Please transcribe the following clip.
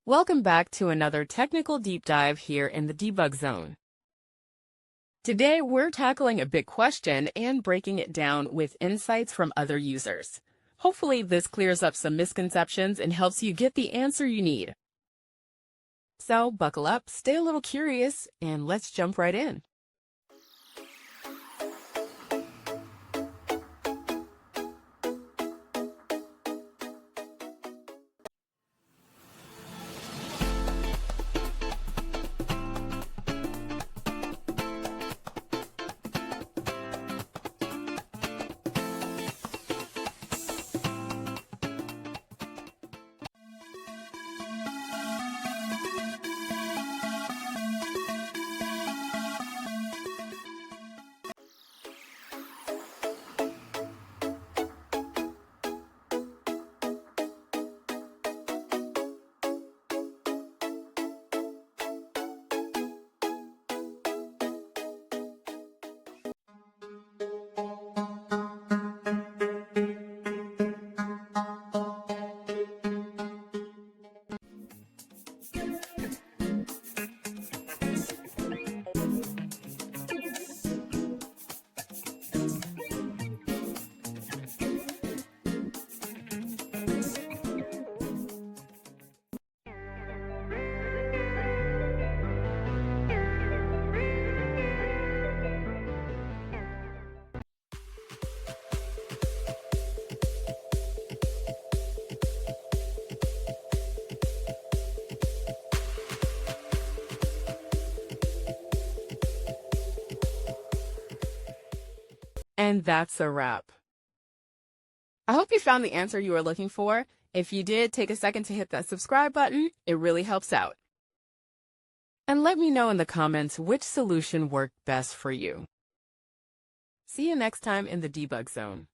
Welcome back to another technical deep dive here in the debug zone. Today, we're tackling a big question and breaking it down with insights from other users. Hopefully, this clears up some misconceptions and helps you get the answer you need. So, buckle up, stay a little curious, and let's jump right in. And that's a wrap. I hope you found the answer you were looking for. If you did, take a second to hit that subscribe button. It really helps out. And let me know in the comments which solution worked best for you. See you next time in the debug zone.